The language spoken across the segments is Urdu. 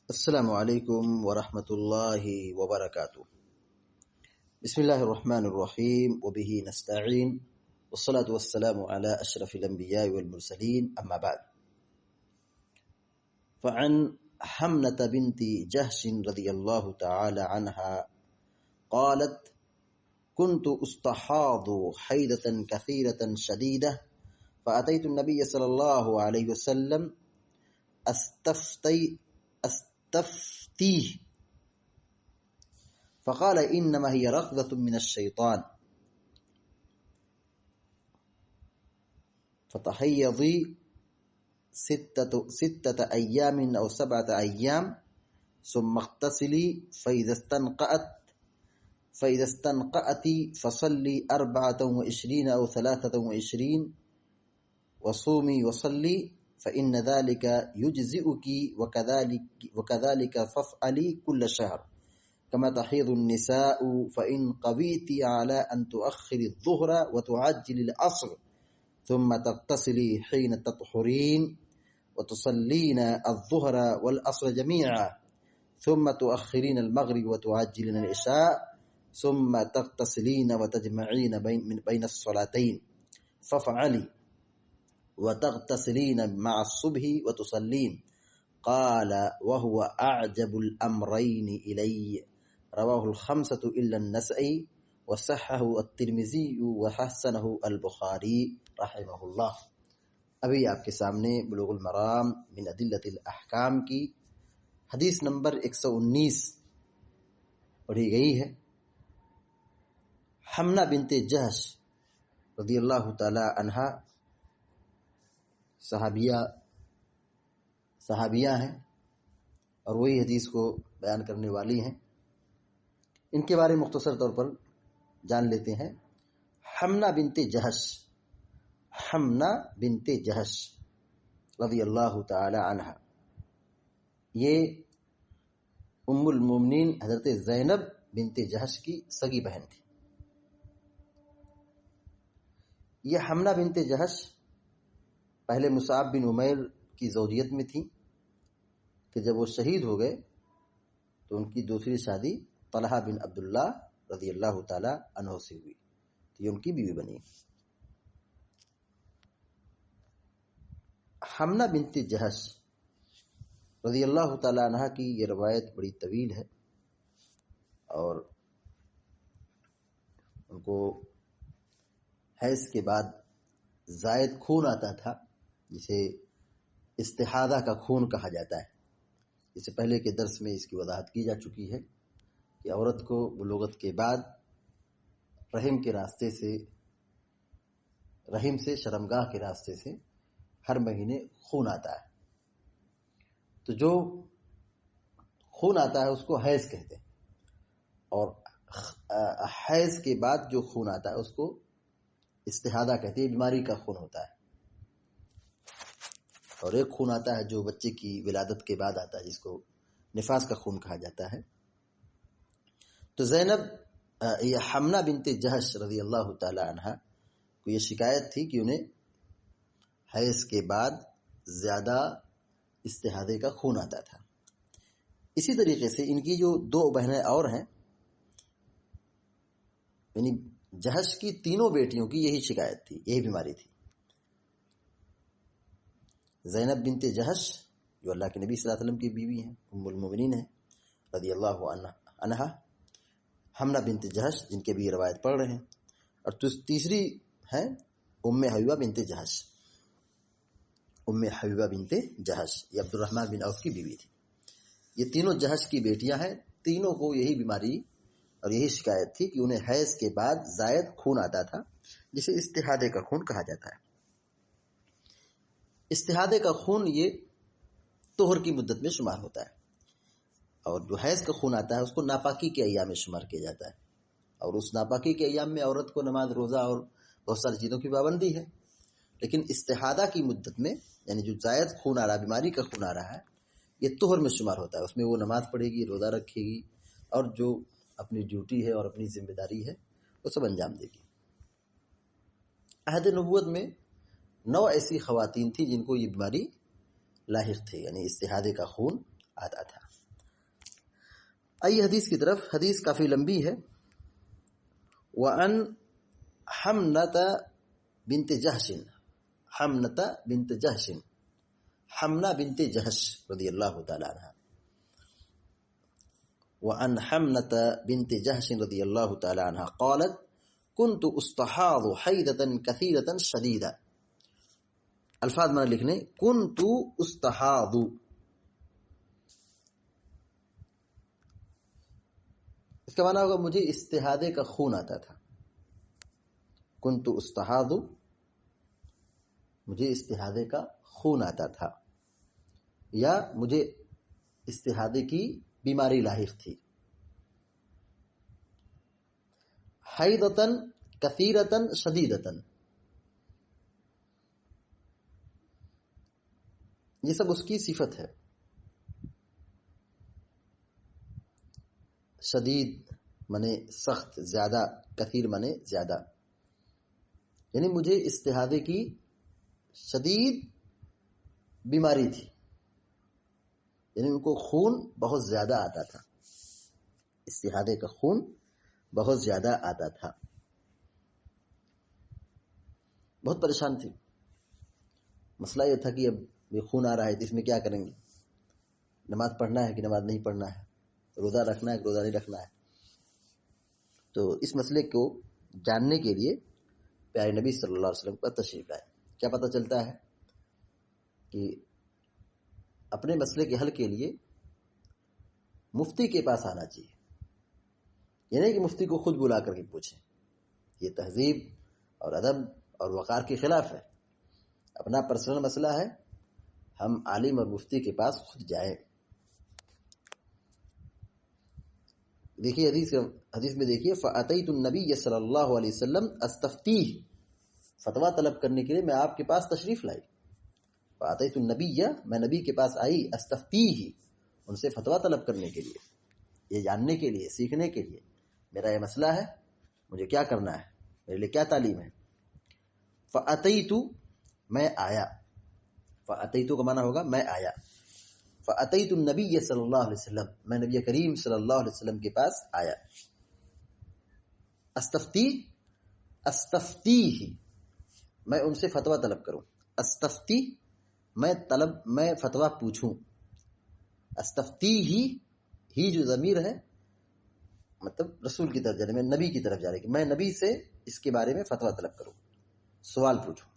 السلام علیکم ورحمۃ اللہ وبرکاتہ۔ بسم اللہ الرحمن الرحیم وبہ نستعین والصلاة والسلام علی اشرف الانبیاء والمرسلین اما بعد۔ فعن حمنة بنت جحش رضی اللہ تعالی عنہا قالت كنت استحاض حیضة كثيرة شديدة فأتيت النبي صلی اللہ علیہ وسلم استفتيه فقال إنما هي رغبة من الشيطان فتحيضي ستة أيام أو 7 أيام ثم اغتسلي فإذا استنقأت فصلي 24 أو 23 وصومي وصلي فإن ذلك يجزئك وكذلك فافعلي كل شهر كما تحيض النساء فإن قويت على أن تؤخر الظهر وتعجل العصر ثم تغتسلي حين تطهرين وتصلين الظهر والعصر جميعا ثم تؤخرين المغرب وتعجلين العشاء ثم تغتسلين وتجمعين بين الصلاتين فافعلي وتغتسلين مع الصبح وتصلين قال وهو أعجب الأمرين إلي رواه الخمسة إلا النسائي وصححه الترمذي وحسنه البخاری رحمہ اللہ۔ ابھی آپ کے سامنے بلوغ المرام من ادلۃ الاحکام کی حدیث نمبر 119 پڑھی گئی ہے۔ حمنہ بنت جحش رضی اللہ تعالی عنہا صحابیہ ہیں اور وہی حدیث کو بیان کرنے والی ہیں۔ ان کے بارے میں مختصر طور پر جان لیتے ہیں۔ حمنہ بنت جحش رضی اللہ تعالی عنہا، یہ ام المومنین حضرت زینب بنت جحش کی سگی بہن تھی۔ یہ حمنہ بنت جحش پہلے مصعب بن عمیر کی زوجیت میں تھی کہ جب وہ شہید ہو گئے تو ان کی دوسری شادی طلحہ بن عبداللہ رضی اللہ تعالی عنہ سے ہوئی، تو یہ ان کی بیوی بنی۔ حمنہ بنت جحش رضی اللہ تعالی عنہ کی یہ روایت بڑی طویل ہے اور ان کو حیض کے بعد زائد خون آتا تھا جسے استحاضہ کا خون کہا جاتا ہے۔ اس سے پہلے کے درس میں اس کی وضاحت کی جا چکی ہے کہ عورت کو بلوغت کے بعد رحم سے شرمگاہ کے راستے سے ہر مہینے خون آتا ہے، تو جو خون آتا ہے اس کو حیض کہتے ہیں، اور حیض کے بعد جو خون آتا ہے اس کو استحاضہ کہتے ہیں، بیماری کا خون ہوتا ہے۔ اور ایک خون آتا ہے جو بچے کی ولادت کے بعد آتا ہے جس کو نفاس کا خون کہا جاتا ہے۔ تو زینب یہ حمنہ بنت جحش رضی اللہ تعالی عنہ کو یہ شکایت تھی کہ انہیں حیض کے بعد زیادہ استحاضے کا خون آتا تھا۔ اسی طریقے سے ان کی جو 2 بہنیں اور ہیں، یعنی جحش کی 3 بیٹیوں کی یہی شکایت تھی، یہی بیماری تھی۔ زینب بنت جحش جو اللہ کے نبی صلی اللہ علیہ وسلم کی بیوی ہیں، ام المومنین ہیں رضی اللہ عنہا، حمنہ بنت جحش جن کے بھی روایت پڑھ رہے ہیں، اور تیسری ہیں ام حبیبہ بنت جحش۔ ام حبیبہ بنت جحش یہ عبد الرحمن بن عوف کی بیوی تھی۔ یہ تینوں جحش کی بیٹیاں ہیں، تینوں کو یہی بیماری اور یہی شکایت تھی کہ انہیں حیض کے بعد زائد خون آتا تھا جسے استحاضے کا خون کہا جاتا ہے۔ استحاضے کا خون یہ طہر کی مدت میں شمار ہوتا ہے، اور جو حیض کا خون آتا ہے اس کو ناپاکی کے ایام میں شمار کیا جاتا ہے، اور اس ناپاکی کے ایام میں عورت کو نماز روزہ اور بہت ساری چیزوں کی پابندی ہے۔ لیکن استحاضہ کی مدت میں یعنی جو زائد خون آ رہا ہے، بیماری کا خون آ رہا ہے، یہ طہر میں شمار ہوتا ہے۔ اس میں وہ نماز پڑھے گی، روزہ رکھے گی، اور جو اپنی ڈیوٹی ہے اور اپنی ذمہ داری ہے وہ سب انجام دے گی۔ عہد نبوت میں 9 ایسی خواتین تھیں جن کو یہ بیماری لاحق تھی، یعنی استحاضے کا خون آتا تھا۔ آئیے حدیث کی طرف. حدیث کافی لمبی ہے. وعن حمنة بنت جحش، حمنة بنت جحش، حمنة بنت جحش رضی اللہ تعالی عنہ. وعن حمنة بنت جحش رضی اللہ تعالی عنہ قالت كنت استحاض حیضة كثيرة شديدة. الفاظ میں لکھنے كنت استحاض، اس کا معنی ہوگا مجھے استحاضے کا خون آتا تھا. كنت استحاض، مجھے استحاضے کا خون آتا تھا، یا مجھے استحاضے کی بیماری لاحق تھی. حیضتن کثیرتن شدیدتن، یہ سب اس کی صفت ہے. شدید منے سخت، زیادہ، کثیر منے زیادہ، یعنی مجھے استحاضے کی شدید بیماری تھی، یعنی ان کو خون بہت زیادہ آتا تھا، استحاضے کا خون بہت زیادہ آتا تھا، بہت پریشان تھی. مسئلہ یہ تھا کہ اب یہ خون آ رہا ہے تو اس میں کیا کریں گے، نماز پڑھنا ہے کہ نماز نہیں پڑھنا ہے، روزہ رکھنا ہے کہ روزہ نہیں رکھنا ہے. تو اس مسئلے کو جاننے کے لیے پیارے نبی صلی اللہ علیہ وسلم پر تشریف لائے. کیا پتہ چلتا ہے کہ اپنے مسئلے کے حل کے لیے مفتی کے پاس آنا چاہیے، یہ نہیں کہ مفتی کو خود بلا کر کے پوچھیں. یہ تہذیب اور ادب اور وقار کے خلاف ہے. اپنا پرسنل مسئلہ ہے، ہم عالم اور مفتی کے پاس خود جائیں. دیکھیے حدیث میں دیکھیے فَأَتَيْتُ النَّبِيَّ صلی اللہ علیہ وسلم استفتیہ، فتویٰ طلب کرنے کے لیے میں آپ کے پاس تشریف لائی. فَأَتَيْتُ النَّبِيَّ، میں نبی کے پاس آئی، استفتیہ، ان سے فتویٰ طلب کرنے کے لیے، یہ جاننے کے لیے، سیکھنے کے لیے میرا یہ مسئلہ ہے، مجھے کیا کرنا ہے، میرے لیے کیا تعلیم ہے. فَأَتَيْتُ، میں آیا. فَأَتَيْتُ کا معنی ہوگا میں آیا. فَأَتَيْتُ النَّبِيَّ صلی اللہ علیہ وسلم، میں نبی کریم صلی اللہ علیہ وسلم کے پاس آیا. استفتی، استفتیہ، میں ان سے فتویٰ طلب کروں. استفتی، میں فتویٰ پوچھوں. استفتیہ، ہی جو ضمیر ہے مطلب رسول کی طرف جانے میں، نبی کی طرف جانے کی، میں نبی سے اس کے بارے میں فتویٰ طلب کروں، سوال پوچھوں.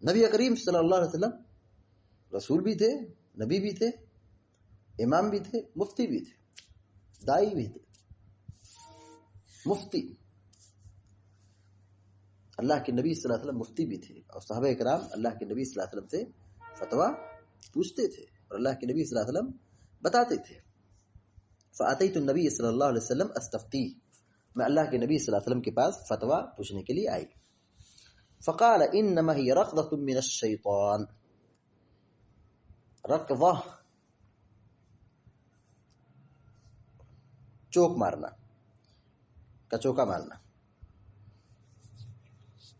نبی کریم صلی اللہ علیہ وسلم رسول بھی تھے، نبی بھی تھے، امام بھی تھے، مفتی بھی تھے، دائی بھی تھے. مفتی، اللہ کے نبی صلی اللہ علیہ وسلم مفتی بھی تھے، اور صحابہ کرام اللہ کے نبی صلی اللہ علیہ وسلم سے فتویٰ پوچھتے تھے اور اللہ کے نبی صلی اللہ علیہ وسلم بتاتے تھے. فَأَتَيْتُ النَّبِيَّ صلی اللہ علیہ وسلم استفتیہ، میں اللہ کے نبی صلی اللہ علیہ وسلم کے پاس فتویٰ پوچھنے کے لیے آئی. فقال انما هي رقضة من الشیطان. رقضہ، چوک مارنا، کچوکا مارنا.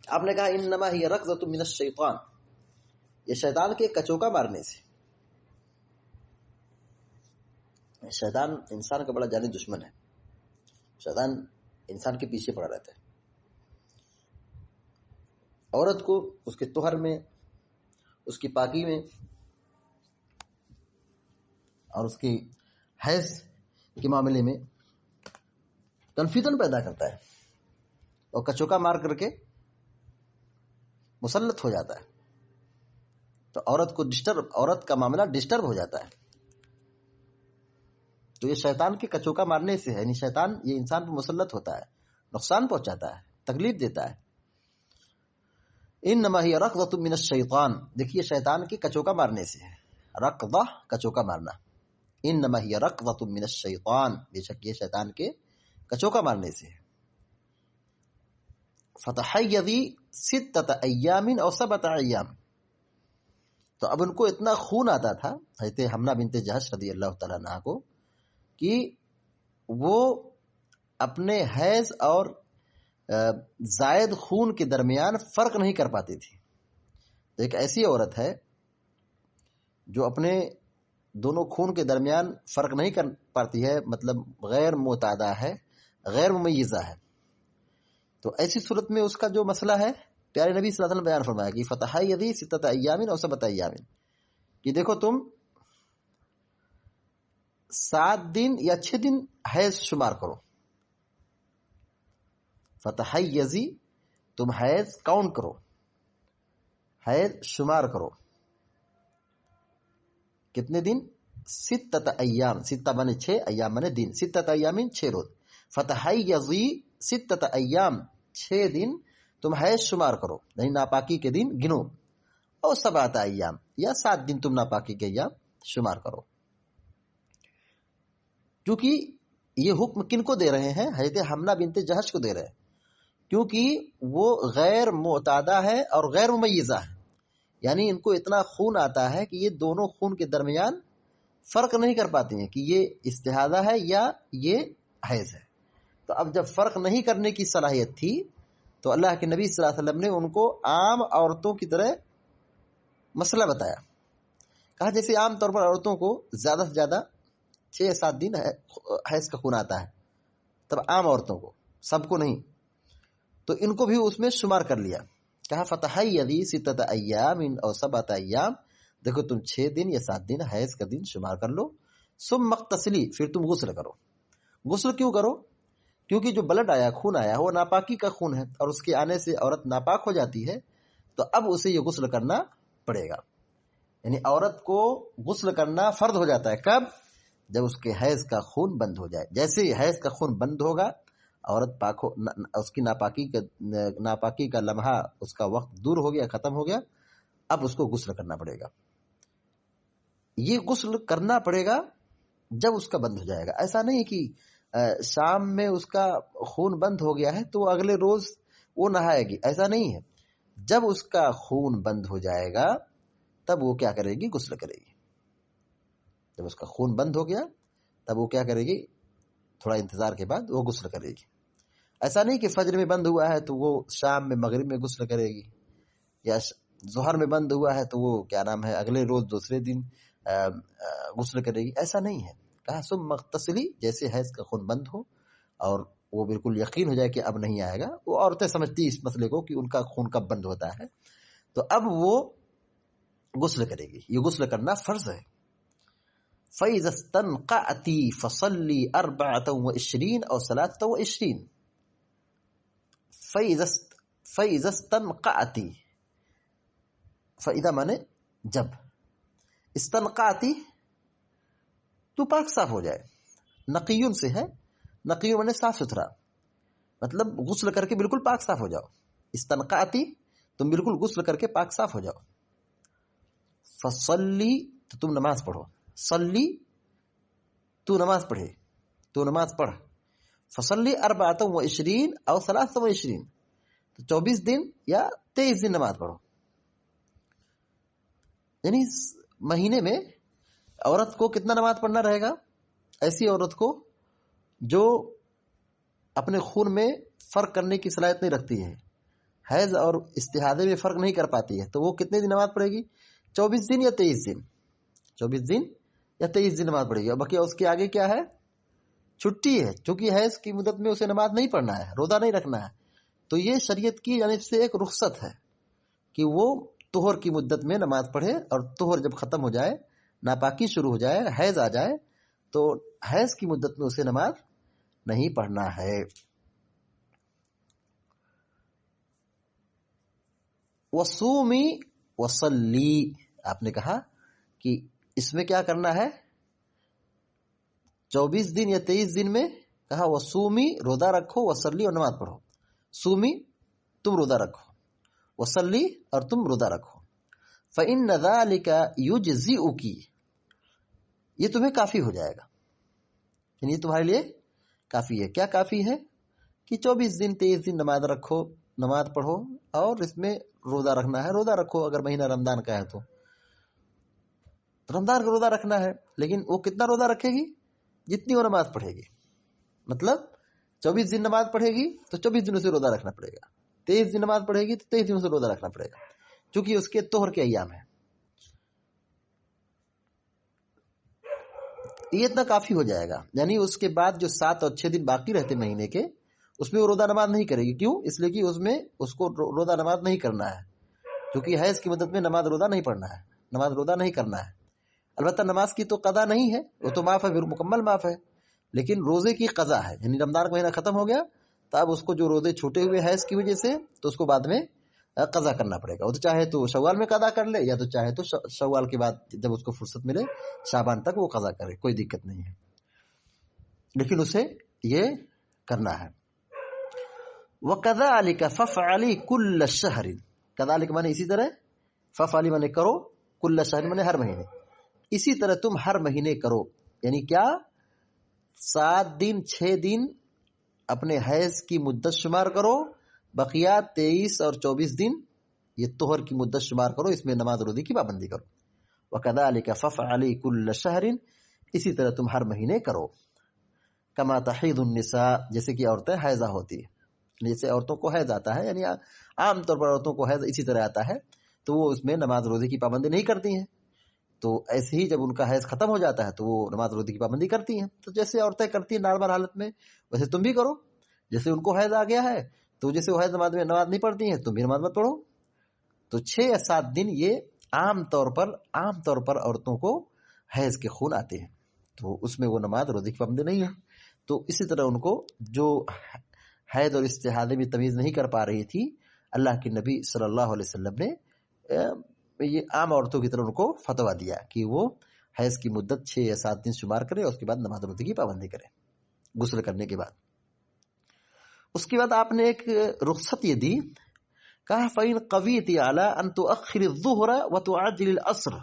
آپ نے کہا انما هي رقضة من الشیطان، یہ شیطان کے کچوکا مارنے سے. شیطان انسان کا بڑا جانی دشمن ہے. شیطان انسان کے پیچھے پڑا رہتا ہے. عورت کو اس کے طہر میں، اس کی پاکی میں اور اس کی حیض کے معاملے میں کنفیوژن پیدا کرتا ہے اور کچوکا مار کر کے مسلط ہو جاتا ہے. تو عورت کا معاملہ ڈسٹرب ہو جاتا ہے. تو یہ شیطان کے کچوکا مارنے سے ہے، یعنی شیطان یہ انسان پہ مسلط ہوتا ہے، نقصان پہنچاتا ہے، تکلیف دیتا ہے. انما ہی رقضۃ من الشیطان، دیکھیے شیطان کے کچوکا مارنے سے ہے. رقضہ، کچوکا مارنا. انما ہی رقضۃ من الشیطان، بے شک یہ شیطان کے کچوکا مارنے سے ہے. فتحیضی 6 ایام او 7 ایام، تو اب ان کو اتنا خون آتا تھا حضرت حمنہ بنت جحش رضی اللہ تعالیٰ عنہ کو کہ وہ اپنے حیض اور زائد خون کے درمیان فرق نہیں کر پاتی تھی. ایک ایسی عورت ہے جو اپنے دونوں خون کے درمیان فرق نہیں کر پاتی ہے، مطلب غیر معتادہ ہے، غیر ممیزہ ہے، تو ایسی صورت میں اس کا جو مسئلہ ہے پیارے نبی صلی اللہ علیہ وسلم بیان فرمایا کہ فتح یدی ستۃ ایام او سبت ایام، کہ دیکھو تم 7 دن یا 6 دن حیض شمار کرو. فتح یزی، تم حیض کاؤنٹ کرو، حیض شمار کرو. کتنے دن؟ 6 ایام، 6 بنے 6، ایام بنے دن، 6 ایام 6 روز. فتح یزی 6 ایام، 6 دن تم حیض شمار کرو، یعنی ناپاکی کے دن گنو. اور 7 ایام، یا 7 دن تم ناپاکی کے ایام شمار کرو. کیونکہ یہ حکم کن کو دے رہے ہیں؟ حضرت حمنہ بنت جہش کو دے رہے ہیں، کیونکہ وہ غیر معتادہ ہے اور غیر ممیزہ ہے، یعنی ان کو اتنا خون آتا ہے کہ یہ دونوں خون کے درمیان فرق نہیں کر پاتی ہیں کہ یہ استحاضہ ہے یا یہ حیض ہے. تو اب جب فرق نہیں کرنے کی صلاحیت تھی تو اللہ کے نبی صلی اللہ علیہ وسلم نے ان کو عام عورتوں کی طرح مسئلہ بتایا. کہا جیسے عام طور پر عورتوں کو زیادہ سے زیادہ 6 یا 7 دن حیض کا خون آتا ہے، تب عام عورتوں کو، سب کو نہیں، تو ان کو بھی اس میں شمار کر لیا. کہا فتح یدی 6 ایام او 7 ایام، دیکھو تم 6 دن یا 7 دن حیض کا دن شمار کر لو. ثم مغتسلی، پھر تم غسل کرو. غسل کیوں کرو؟ کیونکہ جو بلڈ آیا، خون آیا، وہ ناپاکی کا خون ہے، اور اس کے آنے سے عورت ناپاک ہو جاتی ہے، تو اب اسے یہ غسل کرنا پڑے گا. یعنی عورت کو غسل کرنا فرض ہو جاتا ہے. کب؟ جب اس کے حیض کا خون بند ہو جائے. جیسے ہی حیض کا خون بند ہوگا، عورت پاک ہو، اس کی ناپاکی کا لمحہ، اس کا وقت دور ہو گیا، ختم ہو گیا، اب اس کو غسل کرنا پڑے گا. یہ غسل کرنا پڑے گا جب اس کا بند ہو جائے گا. ایسا نہیں کہ شام میں اس کا خون بند ہو گیا ہے تو اگلے روز وہ نہائے گی، ایسا نہیں ہے. جب اس کا خون بند ہو جائے گا تب وہ کیا کرے گی؟ غسل کرے گی. جب اس کا خون بند ہو گیا تب وہ کیا کرے گی؟ تھوڑا انتظار کے بعد وہ غسل کرے گی. ایسا نہیں کہ فجر میں بند ہوا ہے تو وہ شام میں مغرب میں غسل کرے گی، یا ظہر میں بند ہوا ہے تو وہ کیا نام ہے اگلے روز دوسرے دن غسل کرے گی. ایسا نہیں ہے. کہا ثم مغتسلی، جیسے حیض کا خون بند ہو اور وہ بالکل یقین ہو جائے کہ اب نہیں آئے گا. وہ عورتیں سمجھتی اس مسئلے کو کہ ان کا خون کب بند ہوتا ہے، تو اب وہ غسل کرے گی. یہ غسل کرنا فرض ہے. فَإِذَا اسْتَنْقَعْتِ فَصَلِّي 24 أو 23. فَإِذَا اسْتَنْقَعْتِ، فَإِذَا مانے جب، استنقعتی تو پاک صاف ہو جائے. نقیون سے ہے، نقیون مانے صاف ستھرا، مطلب غسل کر کے بالکل پاک صاف ہو جاؤ. استنقعتی تم بالکل غسل کر کے پاک صاف ہو جاؤ. فصلی تو تم نماز پڑھو. صلی تو نماز پڑھے، تو نماز پڑھ. فصلی 24 اور 23، تو 24 دن یا 23 دن نماز پڑھو. یعنی مہینے میں عورت کو کتنا نماز پڑھنا رہے گا؟ ایسی عورت کو جو اپنے خون میں فرق کرنے کی صلاحیت نہیں رکھتی ہے، حیض اور استحاضے میں فرق نہیں کر پاتی ہے، تو وہ کتنے دن نماز پڑھے گی؟ 24 دن یا 23 دن. 24 دن یا 23 دن نماز پڑھے گی. اور باقی اس کے آگے کیا ہے؟ چھٹی ہے. چونکہ حیض کی مدت میں اسے نماز نہیں پڑھنا ہے، روزہ نہیں رکھنا ہے. تو یہ شریعت کی جانب سے ایک رخصت ہے کہ وہ طہر کی مدت میں نماز پڑھے، اور طہر جب ختم ہو جائے، ناپاکی شروع ہو جائے، حیض آ جائے، تو حیض کی مدت میں اسے نماز نہیں پڑھنا ہے. وصومی وصلی، آپ نے کہا کہ اس میں کیا کرنا ہے؟ 24 دن یا 23 دن میں کہا وصومی روزہ رکھو، وصلی اور نماز پڑھو. سومی تم روزہ رکھو، وصلی اور تم روزہ رکھو. فإن ذلك يجزئك، یہ تمہیں کافی ہو جائے گا. یعنی یہ تمہارے لیے کافی ہے. کیا کافی ہے؟ کہ 24 دن 23 دن نماز رکھو، نماز پڑھو، اور اس میں روزہ رکھنا ہے، روزہ رکھو. اگر مہینہ رمضان کا ہے تو رمضان کا روزہ رکھنا ہے. لیکن وہ کتنا روزہ رکھے گی؟ جتنی وہ نماز پڑھے گی. مطلب 24 دن نماز پڑھے گی تو 24 دنوں سے روزہ رکھنا پڑے گا. 23 دن نماز پڑھے گی تو 23 دنوں سے روزہ رکھنا پڑے گا، چونکہ اس کے طہر کے ایام ہیں. یہ اتنا کافی ہو جائے گا. یعنی اس کے بعد جو 7 اور 6 دن باقی رہتے مہینے کے، اس میں وہ روزہ نماز نہیں کرے گی. کیوں؟ اس لیے کہ اس میں اس کو روزہ نماز نہیں کرنا ہے، کیونکہ حیض کی مدت میں نماز روزہ نہیں پڑھنا ہے، نماز روزہ نہیں کرنا ہے. البتہ نماز کی تو قضا نہیں ہے، وہ تو معاف ہے، مکمل معاف ہے، لیکن روزے کی قضا ہے. یعنی رمضان کا مہینہ ختم ہو گیا تو اب اس کو جو روزے چھوٹے ہوئے حیض کی وجہ سے، تو اس کو بعد میں قضا کرنا پڑے گا. وہ تو چاہے تو شوال میں قضا کر لے، یا تو چاہے تو شوال کے بعد جب اس کو فرصت ملے شعبان تک وہ قضا کرے، کوئی دقت نہیں ہے، لیکن اسے یہ کرنا ہے. وَكَذَلِكَ فَافْعَلِي كُلَّ شَهْرٍ، كذلك مانے اسی طرح، فَافْعَلِي مانے کرو، كُلَّ شَهْرٍ مانے ہر مہینے، اسی طرح تم ہر مہینے کرو. یعنی کیا؟ 7 دن 6 دن اپنے حیض کی مدت شمار کرو، بقیہ 23 اور 24 دن یہ طہر کی مدت شمار کرو، اس میں نماز روزے کی پابندی کرو. وَكَذَلِكَ فَافْعَلِي كُلَّ شَهْرٍ، اسی طرح تم ہر مہینے کرو. كَمَا تَحِيضُ النِّسَاء، جیسے کہ عورتیں حیضہ ہوتی ہیں، جیسے عورتوں کو حیض آتا ہے، یعنی عام طور پر عورتوں کو حیض اسی طرح آتا ہے، تو وہ اس میں نماز روزے کی پابندی نہیں کرتی ہیں. تو ایسے ہی جب ان کا حیض ختم ہو جاتا ہے تو وہ نماز روزے کی پابندی کرتی ہیں. تو جیسے عورتیں کرتی ہیں نارمل حالت میں، ویسے تم بھی کرو. جیسے ان کو حیض آ گیا ہے تو جیسے وہ حیض نماز میں نماز نہیں پڑھتی ہیں، تم بھی نماز مت پڑھو. تو 6 یا 7 دن یہ عام طور پر عورتوں کو حیض کے خون آتے ہیں، تو اس میں وہ نماز روزے کی پابندی نہیں ہے. تو اسی طرح ان کو جو حیض اور استحاضے میں تمیز نہیں کر پا رہی تھی، اللہ کے نبی صلی اللہ علیہ وسلم نے یہ عام عورتوں کی طرح ان کو فتویٰ دیا کہ وہ حیض کی مدت 6 یا 7 دن شمار کرے اور اس کے بعد نماز روزے کی پابندی کرے غسل کرنے کے بعد. اس کے بعد آپ نے ایک رخصت یہ دی، کہا فَإِن قَوِيتِ عَلَىٰ أَن تُؤَخِّرِ الظُّهْرَ وَتُعَجِّلِ الْعَصْرَ.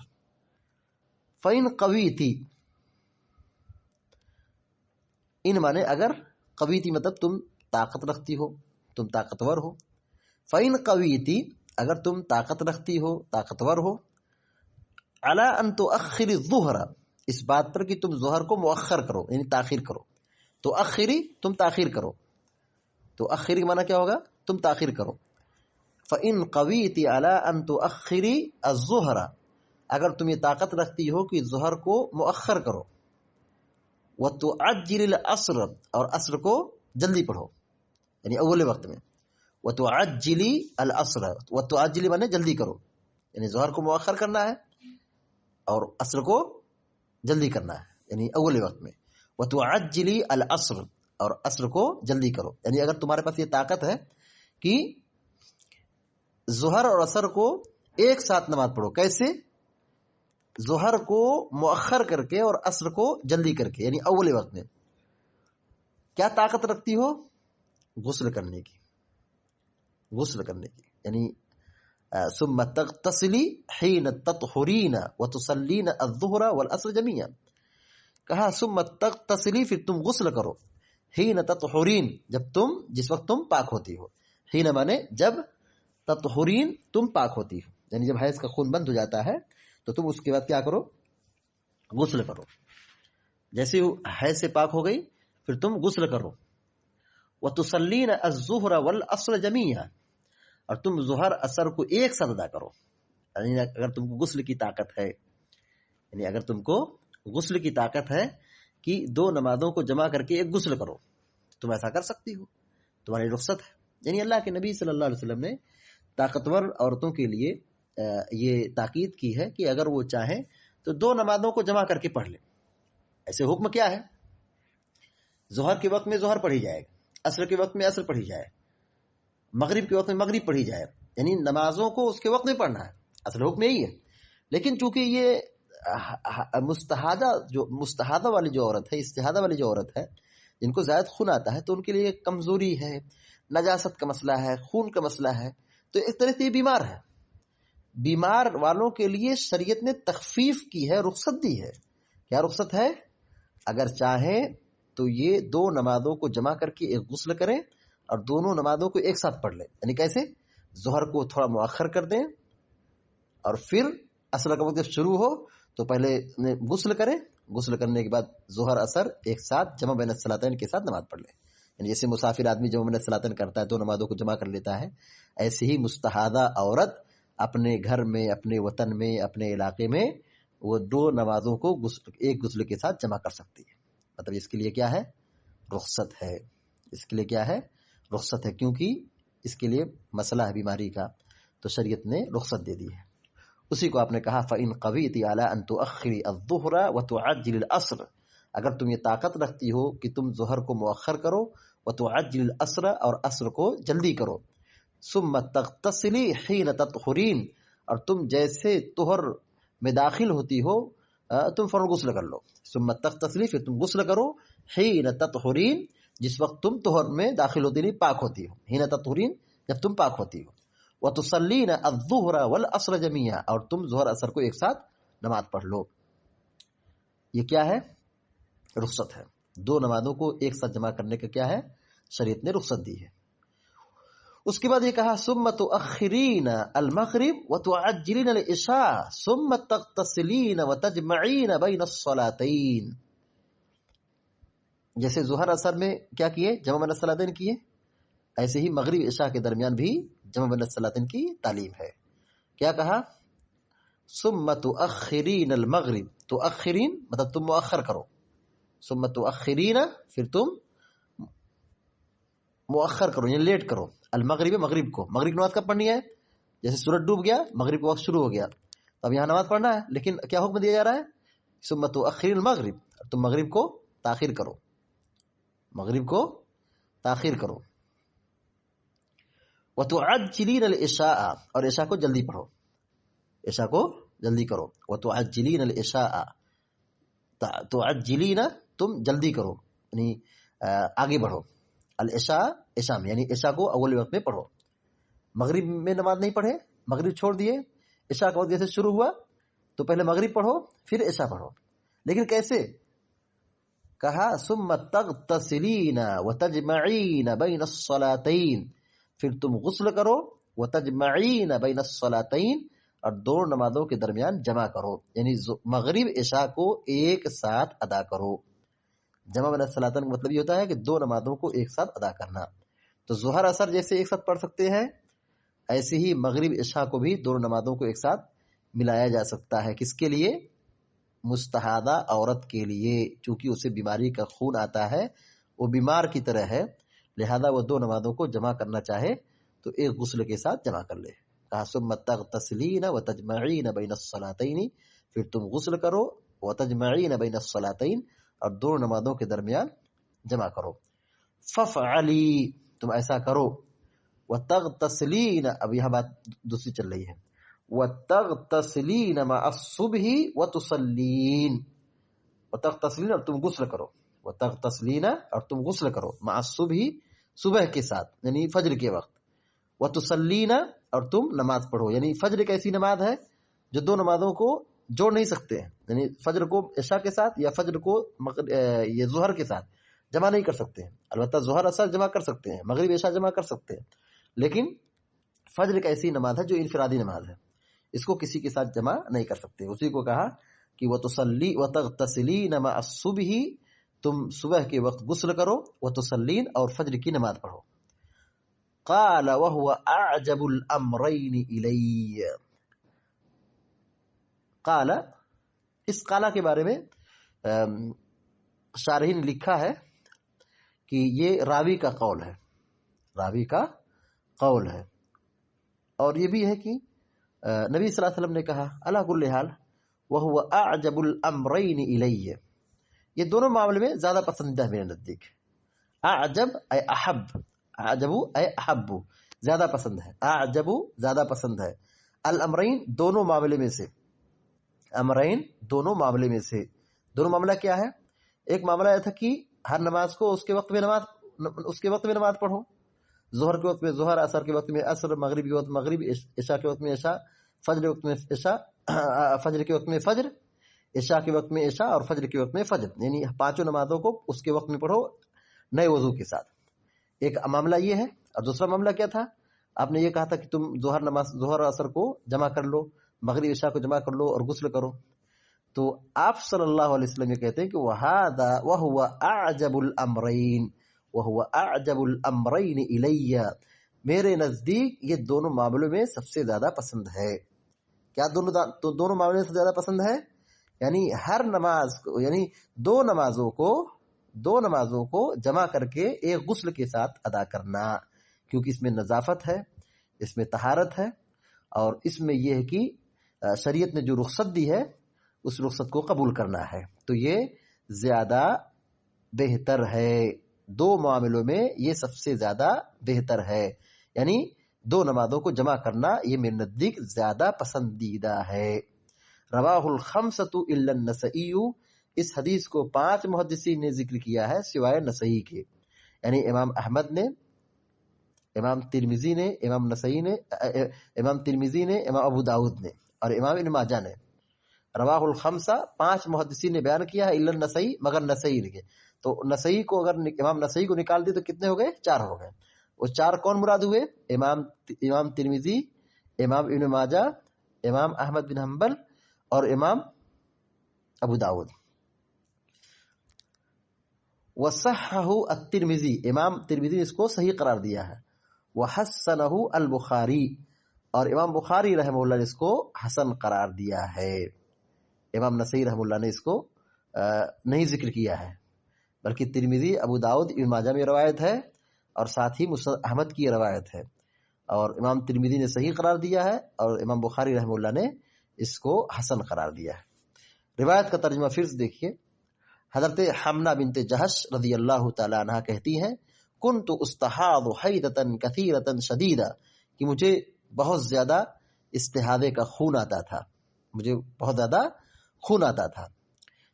فَإِن قَوِيتِ، ان مانے اگر، قویتی مطلب تم طاقت رکھتی ہو، تم طاقتور ہو. فَإِن قَوِيتِ، اگر تم طاقت رکھتی ہو، طاقتور ہو، عَلَىٰ أَن تُؤَخِّرِ الظُّهْرَ، اس بات پر کہ تم ظہر کو مؤخر کرو، یعنی تاخیر کرو. تو اخری تم تاخیر کرو، تو اخری کا معنی کیا ہوگا؟ تم تاخیر کرو. فَإِن قَوِيتِ عَلَىٰ أَن تُؤَخِّرِ الظُّهْرَ، اگر تم یہ طاقت رکھتی ہو کہ ظہر کو مؤخر کرو. وَتُعَجِّلِ الْعَصْرَ، اور عصر کو جلدی پڑھو، یعنی اول وقت میں. وَتُعَجِّلِ الْعَصْرَ، وَتُعَجِّلِ مانے جلدی کرو، یعنی ظہر کو مؤخر کرنا ہے اور عصر کو جلدی کرنا ہے، یعنی اول وقت میں. وَتُعَجِّلِ الْعَصْرَ، اور عصر کو جلدی کرو. یعنی اگر تمہارے پاس یہ طاقت ہے کہ ظہر اور عصر کو ایک ساتھ نماز پڑھو. کیسے؟ ظہر کو مؤخر کر کے اور عصر کو جلدی کر کے، یعنی اول وقت میں. کیا طاقت رکھتی ہو؟ غسل کرنے کی، غسل کرنے کی. یعنی ثم تغتسلی حین تطہرین وتصلین الظہر والعصر جميعا. کہا ثم تغتسلی، پھر تم غسل کرو، حین تطہرین، جس وقت تم پاک ہوتی ہو. حین مانے جب، تطہرین تم پاک ہوتی ہو، یعنی جب حیض کا خون بند ہو جاتا ہے تو تم اس کے بعد کیا کرو؟ غسل کرو. جیسے حیض سے پاک ہو گئی پھر تم غسل کرو. وتصلین الظہر والعصر جميعا، اور تم ظہر عصر کو ایک ساتھ ادا کرو. یعنی اگر تم کو غسل کی طاقت ہے، یعنی اگر تم کو غسل کی طاقت ہے کہ 2 نمازوں کو جمع کر کے ایک غسل کرو، تم ایسا کر سکتی ہو، تمہاری رخصت ہے. یعنی اللہ کے نبی صلی اللہ علیہ وسلم نے طاقتور عورتوں کے لیے یہ تاکید کی ہے کہ اگر وہ چاہیں تو 2 نمازوں کو جمع کر کے پڑھ لیں. ایسے حکم کیا ہے؟ ظہر کے وقت میں ظہر پڑھی جائے، عصر کے وقت میں عصر پڑھی جائے، مغرب کے وقت میں مغرب پڑھی جائے. یعنی نمازوں کو اس کے وقت میں پڑھنا ہے، اصل حکم یہی ہے. لیکن چونکہ یہ مستحاضہ والی جو عورت ہے، استحاضہ والی جو عورت ہے، جن کو زائد خون آتا ہے، تو ان کے لیے کمزوری ہے، نجاست کا مسئلہ ہے، خون کا مسئلہ ہے، تو ایک طرح سے یہ بیمار ہے. بیمار والوں کے لیے شریعت نے تخفیف کی ہے، رخصت دی ہے. کیا رخصت ہے؟ اگر چاہیں تو یہ 2 نمازوں کو جمع کر کے ایک غسل کریں اور دونوں نمازوں کو ایک ساتھ پڑھ لیں. یعنی کیسے؟ ظہر کو تھوڑا مؤخر کر دیں اور پھر عصر کا وقت جب شروع ہو تو پہلے غسل کریں، غسل کرنے کے بعد ظہر عصر ایک ساتھ جمع بین الصلاتین کے ساتھ نماز پڑھ لیں. یعنی جیسے مسافر آدمی جمع بین الصلاتین کرتا ہے، 2 نمازوں کو جمع کر لیتا ہے، ایسے ہی مستحاضہ عورت اپنے گھر میں، اپنے وطن میں، اپنے علاقے میں وہ دو نمازوں کو ایک غسل کے ساتھ جمع کر سکتی ہے. مطلب اس کے لیے کیا ہے؟ رخصت ہے. اس کے لیے کیا ہے؟ رخصت ہے، کیونکہ اس کے لیے مسئلہ ہے بیماری کا، تو شریعت نے رخصت دے دی ہے. اسی کو آپ نے کہا فَإِن قَوِيتِ عَلَىٰ أَن تُؤَخِّرِ الظُّهْرَ وَتُعَجِّلِ الْعَصْرَ، اگر تم یہ طاقت رکھتی ہو کہ تم ظہر کو مؤخر کرو، وَتُعَجِّلِ الْعَصْرَ اور عصر کو جلدی کرو، ثُمَّ تَغْتَسِلِي حِينَ تَطْهُرِينَ اور تم جیسے طہر میں داخل ہوتی ہو تم فوراً غسل کر لو. ثُمَّ تَغْتَسِلِي پھر تم غسل کرو، حِينَ تَطْهُرِينَ جس وقت تم طہر میں داخل ہوتی نہیں پاک ہوتی ہو، حِينَ تَطْهُرِينَ جب تم پاک ہوتی ہو. وَتُصَلِّينَ الظُّهْرَ وَالْعَصْرَ جَمِيعًا اور تم ظہر عصر کو ایک ساتھ نماز پڑھ لو. یہ کیا ہے؟ رخصت ہے. دو نمازوں کو ایک ساتھ جمع کرنے کا کیا ہے؟ شریعت نے رخصت دی ہے. اس کے بعد یہ کہا ثُمَّ تُؤَخِّرِينَ الْمَغْرِبَ وَتُعَجِّلِينَ الْعِشَاءَ ثُمَّ تَغْتَسِلِينَ وَتَجْمَعِينَ بَيْنَ الصَّلَاتَيْنِ. جیسے ظہر اثر میں کیا کیے؟ جمع بین الصلاتین کیے، ایسے ہی مغرب عشاء کے درمیان بھی جمع بین الصلاتین کی تعلیم ہے. کیا کہا؟ ثم تؤخرین المغرب، تؤخرین مطلب تم مؤخر کرو، ثم تؤخرین پھر تم مؤخر کرو یعنی لیٹ کرو، المغرب مغرب کو. مغرب کی نماز کب پڑھنی ہے؟ جیسے سورج ڈوب گیا مغرب کا وقت شروع ہو گیا، اب یہاں نماز پڑھنا ہے، لیکن کیا حکم دیا جا رہا ہے؟ ثم تؤخرین المغرب، تم مغرب کو تاخیر کرو، مغرب کو تاخیر کرو. وتعجلین العشاء اور عشاء کو جلدی پڑھو، عشاء کو جلدی کرو. وتعجلین العشاء، تعجلین تم جلدی کرو یعنی آگے بڑھو. العشاء عشاء میں یعنی عشاء کو اول وقت میں پڑھو. مغرب میں نماز نہیں پڑھے، مغرب چھوڑ دیے، عشاء کا وقت جیسے شروع ہوا تو پہلے مغرب پڑھو پھر عشاء پڑھو. لیکن کیسے؟ کہا ثم تغتسلین وتجمعین بین الصلاتین، پھر تم غسل کرو، وتجمعین بین الصلاتین اور دونوں نمازوں کے درمیان جمع کرو، یعنی مغرب عشاء کو ایک ساتھ ادا کرو. جمع بین الصلاتین کا مطلب یہ ہوتا ہے کہ دو نمازوں کو ایک ساتھ ادا کرنا. تو ظہر اثر جیسے ایک ساتھ پڑھ سکتے ہیں، ایسے ہی مغرب عشاء کو بھی دونوں نمازوں کو ایک ساتھ ملایا جا سکتا ہے. کس کے لیے؟ مستحاضہ عورت کے لیے، چونکہ اسے بیماری کا خون آتا ہے، وہ بیمار کی طرح ہے، لہذا وہ دو نمازوں کو جمع کرنا چاہے تو ایک غسل کے ساتھ جمع کر لے. کہا ثم تغتسلین وتجمعین بین الصلاتین، پھر تم غسل کرو، وتجمعین بین الصلاتین اور دو نمازوں کے درمیان جمع کرو. ففعلی تم ایسا کرو. وتغتسلین اب یہاں بات دوسری چل رہی ہے. وتغتسلین مع الصبح وتصلین، وتغتسلین اور تم غسل کرو، وتغتسلین اور تم غسل کرو، مع الصبح صبح کے ساتھ یعنی فجر کے وقت، وتصلین اور تم نماز پڑھو. یعنی فجر ایک ایسی نماز ہے جو دو نمازوں کو جوڑ نہیں سکتے ہیں، یعنی فجر کو عشاء کے ساتھ یا فجر کو یہ ظہر کے ساتھ جمع نہیں کر سکتے ہیں. البتہ ظہر اثر جمع کر سکتے ہیں، مغرب عشاء جمع کر سکتے ہیں، لیکن فجر ایک ایسی نماز ہے جو انفرادی نماز ہے، اس کو کسی کے ساتھ جمع نہیں کر سکتے. اسی کو کہا کہ وتغتسلین مع الصبح، تم صبح کے وقت غسل کرو، وتصلین اور فجر کی نماز پڑھو. قال وهو اعجب الامرین الی، قال اس قال کے بارے میں شارحین نے لکھا ہے کہ یہ راوی کا قول ہے، راوی کا قول ہے، اور یہ بھی ہے کہ نبی صلی اللہ علیہ وسلم نے کہا علی کل حال وَهُوَ أَعْجَبُ الْأَمْرَيْنِ إِلَيَّ، یہ دونوں معاملے میں زیادہ پسندیدہ ہے میرے نزدیک. اعجب اے احب، اعجب اے احب زیادہ پسند ہے، اعجب زیادہ پسند ہے، الامرین دونوں معاملے میں سے، امرین دونوں معاملے میں سے. دونوں معاملہ کیا ہے؟ ایک معاملہ یہ تھا کہ ہر نماز کو اس کے وقت میں نماز پڑھو، ظہر کے وقت میں ظہر، عصر کے وقت میں عصر، مغرب کے وقت مغرب، عشاء کے وقت میں عشاء، فجر کے وقت میں عشاء، فجر کے وقت میں فجر، عشاء کے وقت میں عشاء اور فجر کے وقت میں فجر، یعنی پانچوں نمازوں کو اس کے وقت میں پڑھو نئے وضو کے ساتھ. ایک معاملہ یہ ہے. اور دوسرا معاملہ کیا تھا؟ آپ نے یہ کہا تھا کہ تم ظہر عصر کو جمع کر لو، مغرب عشاء کو جمع کر لو اور غسل کرو. تو آپ صلی اللہ علیہ وسلم یہ کہتے ہیں کہ وَهُوَ أَعْجَبُ الْأَمْرَيْنِ وَهُوَ أَعْجَبُ الْأَمْرَيْنِ إِلَيَّ، میرے نزدیک یہ دونوں معاملوں میں سب سے زیادہ پسند ہے. کیا دونوں معاملے میں سب سے زیادہ پسند ہے؟ یعنی ہر نماز کو، یعنی دو نمازوں کو جمع کر کے ایک غسل کے ساتھ ادا کرنا، کیونکہ اس میں نظافت ہے، اس میں طہارت ہے، اور اس میں یہ ہے کہ شریعت نے جو رخصت دی ہے اس رخصت کو قبول کرنا ہے، تو یہ زیادہ بہتر ہے۔ دو معاملوں میں یہ سب سے زیادہ بہتر ہے، یعنی دو نمازوں کو جمع کرنا یہ میرے نزدیک زیادہ پسندیدہ ہے۔ رواہ الخمسۃ الا النسائی، اس حدیث کو 5 محدثین نے ذکر کیا ہے سوائے نسائی کے، یعنی امام احمد نے، امام ترمذی نے، امام ابو داود نے، اور امام ابن ماجہ نے۔ رواہ الخمسہ 5 محدثین نے بیان کیا ہے، الا النسائی، مگر نسائی نے، تو نسائی کو اگر امام نسائی کو نکال دی تو کتنے ہو گئے؟ 4 ہو گئے۔ وہ 4 کون مراد ہوئے؟ امام ترمذی، امام ابن ماجہ، امام احمد بن حنبل اور امام ابو داود۔ وصححہ الترمذی، امام ترمذی نے اس کو صحیح قرار دیا ہے۔ وحسنہ البخاری، اور امام بخاری رحمہ اللہ نے اس کو حسن قرار دیا ہے۔ امام نسائی رحمہ اللہ نے اس کو نہیں ذکر کیا ہے، بلکہ ترمذی، ابو داؤد، ابن ماجہ میں روایت ہے، اور ساتھ ہی مسند احمد کی روایت ہے، اور امام ترمذی نے صحیح قرار دیا ہے، اور امام بخاری رحمہ اللہ نے اس کو حسن قرار دیا ہے۔ روایت کا ترجمہ پھر سے دیکھیے۔ حضرت حمنہ بنت جہش رضی اللہ تعالی عنہ کہتی ہیں، کنت استحاض حیدۃ کثیرۃ شدیدہ، کہ مجھے بہت زیادہ استحاضے کا خون آتا تھا، مجھے بہت زیادہ خون آتا تھا،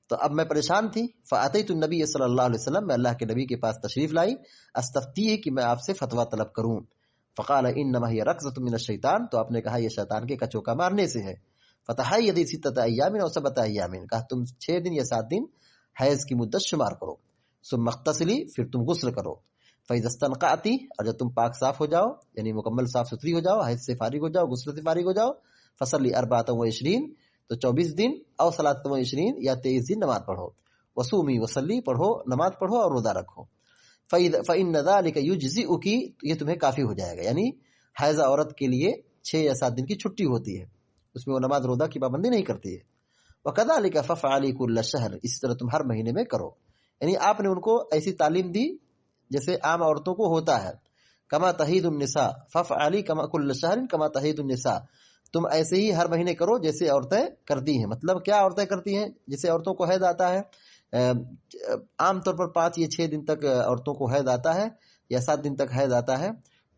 تو اب میں پریشان تھی۔ فاتیت النبی صلی اللہ علیہ وسلم، میں اللہ کے نبی کے پاس تشریف لائی، استفتیہ، کہ میں آپ سے فتویٰ طلب کروں۔ فقال انما ہی رقصۃ من الشیطان، تو آپ نے کہا یہ شیطان کے کچوکا مارنے سے ہے۔ فتحیدی ستۃ ایام و سبعۃ ایام، کہا تم 6 دن یا 7 دن حیض کی مدت شمار کرو۔ ثم اغتسلی، پھر تم غسل کرو۔ فاذا استنقعتی، اور جب تم پاک صاف ہو جاؤ، یعنی مکمل صاف ستھری ہو جاؤ، حیض سے فارغ ہو جاؤ، غسل سے فارغ ہو جاؤ، فصلی 24، تو 24 دن، او 23 یا 23 دن نماز پڑھو، وصومی وصلی، پڑھو نماز پڑھو اور روزہ رکھو، فإن ذلك یجزئک، یہ تمہیں کافی ہو جائے گا۔ یعنی حائضہ عورت کے لیے 6 یا 7 دن کی چھٹی ہوتی ہے، اس میں وہ نماز روزہ کی پابندی نہیں کرتی ہے۔ وکذلک فافعلی کل شہر، اسی طرح تم ہر مہینے میں کرو۔ یعنی آپ نے ان کو ایسی تعلیم دی جیسے عام عورتوں کو ہوتا ہے۔ کما تحید النساء فافعلی کما کل شہر کما تحید النساء، تم ایسے ہی ہر مہینے کرو جیسے عورتیں کرتی ہیں۔ مطلب کیا عورتیں کرتی ہیں؟ جیسے عورتوں کو حیض آتا ہے، عام طور پر 5 یا 6 دن تک عورتوں کو حیض آتا ہے، یا 7 دن تک حیض آتا ہے،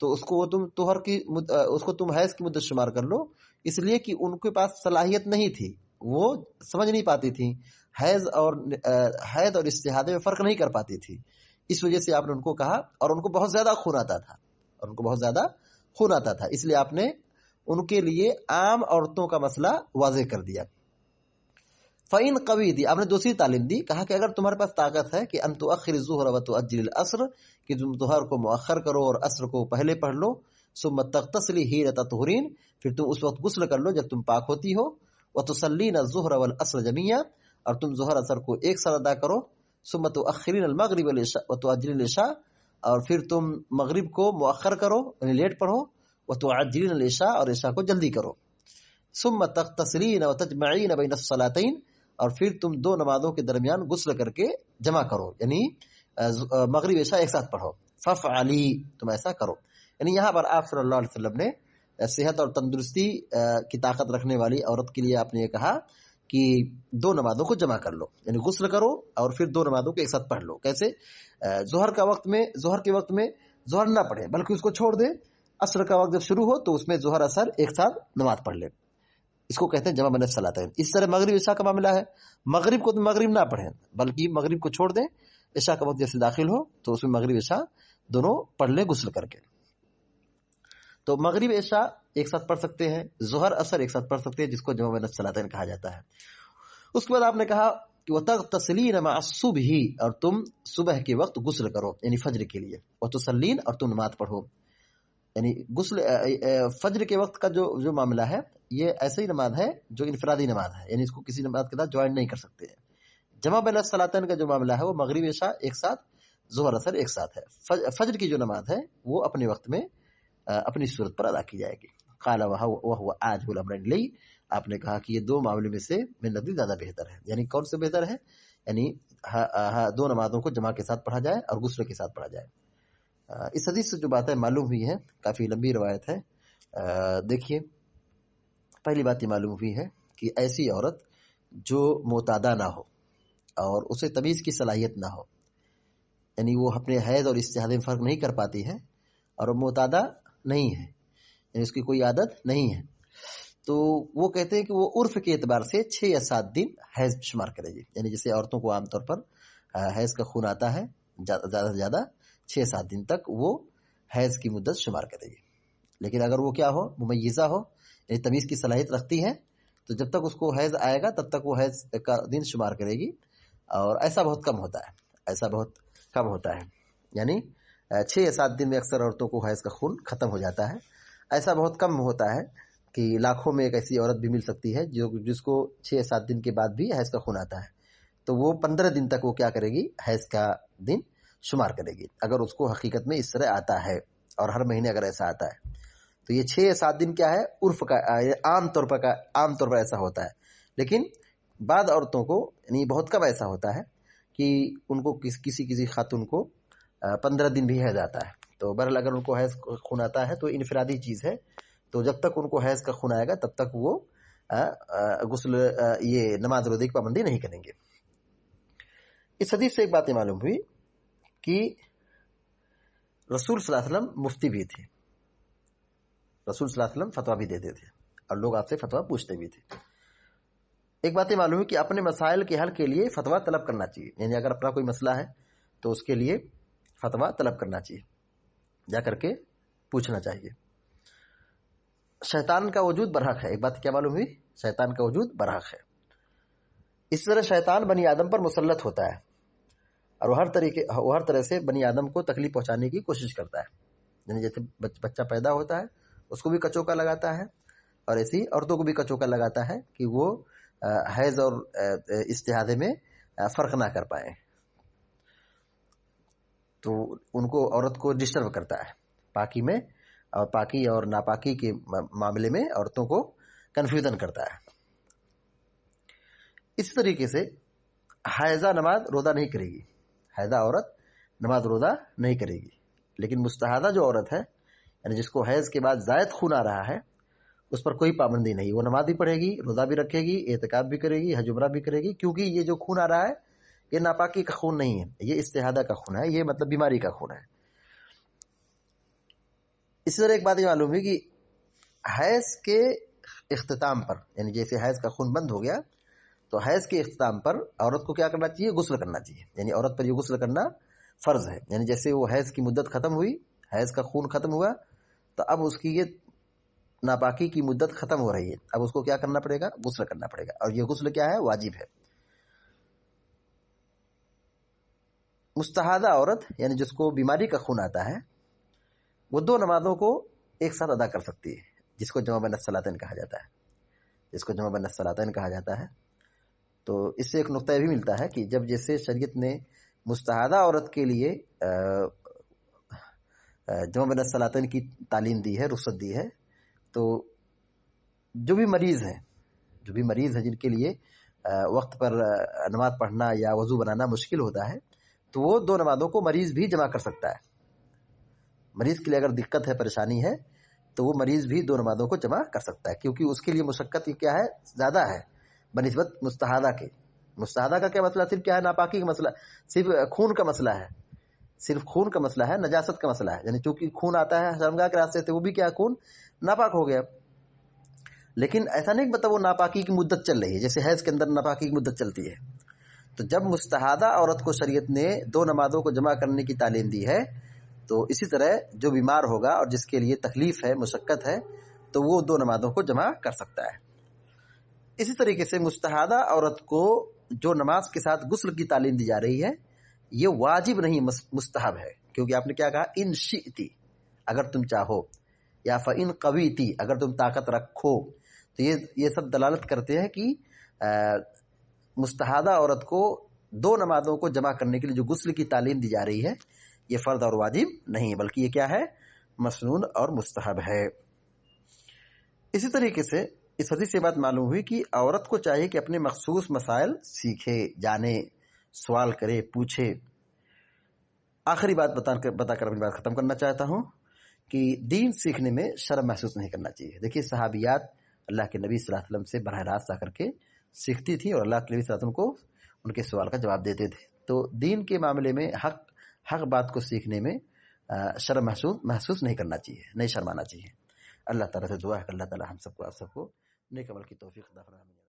تو اس کو تم طہر کی اس کو تم حیض کی مدت شمار کر لو، اس لیے کہ ان کے پاس صلاحیت نہیں تھی، وہ سمجھ نہیں پاتی تھی، حیض اور استحاضے میں فرق نہیں کر پاتی تھی، اس وجہ سے آپ نے ان کو کہا، اور ان کو بہت زیادہ خون آتا تھا، اس لیے آپ نے ان کے لیے عام عورتوں کا مسئلہ واضح کر دیا۔ فَإِن قَوِيتِ، آپ نے دوسری تعلیم دی، کہا کہ اگر تمہارے پاس طاقت ہے کہ ان تؤخر الظہر وتؤجل العصر، کہ تم ظہر کو مؤخر کرو اور عصر کو پہلے پڑھ لو، ثم تغتسلی حینۃ طہورین، پھر تم اس وقت غسل کر لو جب تم پاک ہوتی ہو، وتصلین الظہر والعصر جميعا، اور تم ظہر عصر کو ایک ساتھ ادا کرو، ثم تؤخرین المغرب والعشاء وتؤجلین العشاء، اور پھر تم مغرب کو مؤخر کرو یعنی لیٹ پڑھو، وتعجلین العشاء، اور عشاء کو جلدی کرو، ثم تغتسلین وتجمعین بین الصلاتین، اور پھر تم 2 نمازوں کے درمیان غسل کر کے جمع کرو، یعنی مغرب عشاء ایک ساتھ پڑھو، فافعلی، تم ایسا کرو۔ یعنی یہاں پر آپ صلی اللہ علیہ وسلم نے صحت اور تندرستی کی طاقت رکھنے والی عورت کے لیے آپ نے یہ کہا کہ 2 نمازوں کو جمع کر لو، یعنی غسل کرو اور پھر 2 نمازوں کو ایک ساتھ پڑھ لو۔ کیسے؟ ظہر کے وقت میں ظہر نہ پڑھیں بلکہ اس کو چھوڑ دیں، عصر کا وقت جب شروع ہو تو اس میں ظہر عصر ایک ساتھ نماز پڑھ لیں، اس کو کہتے ہیں جمع بین الصلاتین۔ اس طرح مغرب عشاء کا معاملہ ہے، مغرب کو تو مغرب نہ پڑھیں بلکہ مغرب کو چھوڑ دیں، عشاء کا وقت جیسے داخل ہو تو اس میں مغرب عشاء دونوں پڑھ لیں غسل کر کے۔ تو مغرب عشاء ایک ساتھ پڑھ سکتے ہیں، ظہر عصر ایک ساتھ پڑھ سکتے ہیں، جس کو جمع بین الصلاتین کہا جاتا ہے۔ اس کے بعد آپ نے کہا کہ وتغتسلین مع الصبح، اور تم صبح کے وقت غسل کرو یعنی فجر کے لیے، وتصلین، اور تم نماز پڑھو، یعنی غسل فجر کے وقت کا جو معاملہ ہے یہ ایسا ہی نماز ہے جو انفرادی نماز ہے، یعنی اس کو کسی نماز کے ساتھ جوائن نہیں کر سکتے ہیں۔ جمع بین الصلاتین کا جو معاملہ ہے وہ مغرب عشاء ایک ساتھ، ظہر عصر ایک ساتھ ہے۔ فجر کی جو نماز ہے وہ اپنے وقت میں اپنی صورت پر ادا کی جائے گی۔ قال وهو عاجل الامرين لي، آپ نے کہا کہ یہ دو معاملے میں سے میرے نزدیک زیادہ بہتر ہے. یعنی کون سے بہتر ہے؟ یعنی دو نمازوں کو جماع کے ساتھ پڑھا جائے اور غسل کے ساتھ پڑھا جائے. اس حدیث سے جو باتیں معلوم ہوئی ہیں، کافی لمبی روایت ہے. دیکھیے، پہلی بات یہ معلوم ہوئی ہے کہ ایسی عورت جو معتادہ نہ ہو اور اسے تمیز کی صلاحیت نہ ہو، یعنی وہ اپنے حیض اور استحاضہ میں فرق نہیں کر پاتی ہے اور وہ معتادہ نہیں ہے، یعنی اس کی کوئی عادت نہیں ہے، تو وہ کہتے ہیں کہ وہ عرف کے اعتبار سے 6 یا 7 دن حیض شمار کرے گی. یعنی جیسے عورتوں کو عام طور پر حیض کا خون آتا ہے، زیادہ سے زیادہ 6-7 دن تک وہ حیض کی مدت شمار کرے گی. لیکن اگر وہ کیا ہو، ممیزہ ہو، یعنی تمیز کی صلاحیت رکھتی ہے، تو جب تک اس کو حیض آئے گا تب تک وہ حیض کا دن شمار کرے گی. اور ایسا بہت کم ہوتا ہے، ایسا بہت کم ہوتا ہے. یعنی 6 یا 7 دن میں اکثر عورتوں کو حیض کا خون ختم ہو جاتا ہے. ایسا بہت کم ہوتا ہے کہ لاکھوں میں ایک ایسی عورت بھی مل سکتی ہے جس کو 6 یا 7 دن کے بعد بھی حیض کا خون آتا ہے. تو وہ 15 دن تک وہ کیا کرے گی، حیض کا دن شمار کرے گی، اگر اس کو حقیقت میں اس طرح آتا ہے اور ہر مہینے اگر ایسا آتا ہے. تو یہ 6 یا 7 دن کیا ہے، عرف کا، عام طور پر ایسا ہوتا ہے. لیکن بعض عورتوں کو، یعنی بہت کم ایسا ہوتا ہے کہ ان کو کسی خاتون کو 15 دن بھی حیض آتا ہے. تو بہرحال اگر ان کو حیض خون آتا ہے تو انفرادی چیز ہے، تو جب تک ان کو حیض کا خون آئے گا تب تک وہ غسل، یہ نماز روزے کی پابندی نہیں کریں گے. اس حدیث سے ایک بات معلوم ہوئی کہ رسول صلی اللہ علیہ وسلم مفتی بھی تھے، رسول صلی اللہ علیہ وسلم فتویٰ بھی دیتے تھے اور لوگ آپ سے فتویٰ پوچھتے بھی تھے. ایک بات معلوم ہے کہ اپنے مسائل کے حل کے لیے فتویٰ طلب کرنا چاہیے. یعنی اگر اپنا کوئی مسئلہ ہے تو اس کے لیے فتویٰ طلب کرنا چاہیے، جا کر کے پوچھنا چاہیے. شیطان کا وجود برحق ہے. ایک بات کیا معلوم ہوئی، شیطان کا وجود برحق ہے. اس طرح شیطان بنی آدم پر مسلط ہوتا ہے اور وہ ہر طرح سے بنی آدم کو تکلیف پہنچانے کی کوشش کرتا ہے. یعنی جیسے بچہ پیدا ہوتا ہے اس کو بھی کچوکا لگاتا ہے، اور ایسی عورتوں کو بھی کچوکا لگاتا ہے کہ وہ حیض اور استحاضے میں فرق نہ کر پائیں. تو ان کو، عورت کو ڈسٹرب کرتا ہے پاکی میں، اور پاکی اور ناپاکی کے معاملے میں عورتوں کو کنفیوژن کرتا ہے. اس طریقے سے حائضہ نماز روزہ نہیں کرے گی، حائضہ عورت نماز روزہ نہیں کرے گی. لیکن مستحاضہ جو عورت ہے، یعنی جس کو حیض کے بعد زائد خون آ رہا ہے، اس پر کوئی پابندی نہیں. وہ نماز بھی پڑھے گی، روزہ بھی رکھے گی، اعتکاف بھی کرے گی، حج عمرہ بھی کرے گی، کیونکہ یہ جو خون آ رہا ہے یہ ناپاکی کا خون نہیں ہے، یہ استحاضہ کا خون ہے، یہ مطلب بیماری کا خون ہے. اسی طرح ایک بات یہ معلوم ہوئی کہ حیض کے اختتام پر، یعنی جیسے حیض کا خون بند ہو گیا تو حیض کے اختتام پر عورت کو کیا کرنا چاہیے، غسل کرنا چاہیے. یعنی عورت پر یہ غسل کرنا فرض ہے. یعنی جیسے وہ حیض کی مدت ختم ہوئی، حیض کا خون ختم ہوا، تو اب اس کی یہ ناپاکی کی مدت ختم ہو رہی ہے، اب اس کو کیا کرنا پڑے گا، غسل کرنا پڑے گا. اور یہ غسل کیا ہے، واجب ہے. مستحاضہ عورت، یعنی جس کو بیماری کا خون آتا ہے، وہ 2 نمازوں کو ایک ساتھ ادا کر سکتی ہے، جس کو جمع بین الصلاتین کہا جاتا ہے. تو اس سے ایک نقطہ یہ بھی ملتا ہے کہ جب جیسے شریعت نے مستحاضہ عورت کے لیے جمع بین الصلاتین کی تعلیم دی ہے، رخصت دی ہے، تو جو بھی مریض ہیں جن کے لیے وقت پر نماز پڑھنا یا وضو بنانا مشکل ہوتا ہے، تو وہ 2 نمازوں کو مریض بھی جمع کر سکتا ہے. مریض کے لیے اگر دقت ہے، پریشانی ہے، تو وہ مریض بھی 2 نمازوں کو جمع کر سکتا ہے، کیونکہ اس کے لیے مشقت کیا ہے، زیادہ ہے بنسبت مستحاضہ کے. مستحاضہ کا کیا مسئلہ، صرف کیا ہے، ناپاکی کا مسئلہ، صرف خون کا مسئلہ ہے، نجاست کا مسئلہ ہے. یعنی چونکہ خون آتا ہے شرمگاہ کے راستے سے، وہ بھی کیا، خون ناپاک ہو گیا. لیکن ایسا نہیں مطلب وہ ناپاکی کی مدت چل رہی ہے، جیسے حیض کے اندر ناپاکی کی مدت چلتی ہے. تو جب مستحاضہ عورت کو شریعت نے 2 نمازوں کو جمع کرنے کی تعلیم دی ہے، تو اسی طرح جو بیمار ہوگا اور جس کے لیے تکلیف ہے، مشقت ہے، تو وہ 2 نمازوں کو جمع کر سکتا ہے. اسی طریقے سے مستحاضہ عورت کو جو نماز کے ساتھ غسل کی تعلیم دی جا رہی ہے، یہ واجب نہیں، مستحب ہے. کیونکہ آپ نے کیا کہا، ان شئتی، اگر تم چاہو، یا فإن قویتی، اگر تم طاقت رکھو. تو یہ سب دلالت کرتے ہیں کہ مستحاضہ عورت کو 2 نمازوں کو جمع کرنے کے لیے جو غسل کی تعلیم دی جا رہی ہے، یہ فرض اور واجب نہیں، بلکہ یہ کیا ہے، مسنون اور مستحب ہے. اسی طریقے سے اس حدیث سے بات معلوم ہوئی کہ عورت کو چاہیے کہ اپنے مخصوص مسائل سیکھے، جانے، سوال کرے، پوچھے۔ آخری بات بتا کر اپنی بات ختم کرنا چاہتا ہوں کہ دین سیکھنے میں شرم محسوس نہیں کرنا چاہیے۔ دیکھیے صحابیات اللہ کے نبی صلی اللہ علیہ وسلم سے براہ راست آ کر کے سیکھتی تھی اور اللہ کے نبی صلی اللہ علیہ وسلم کو ان کے سوال کا جواب دیتے تھے۔ تو دین کے معاملے میں حق بات کو سیکھنے میں شرم محسوس نہیں کرنا چاہیے، نہیں شرمانا چاہیے۔ اللہ تعالیٰ سے دعا ہے کہ اللہ تعالیٰ ہم سب کو، آپ سب کو نیک عمل کی توفیق عطا فرمائے۔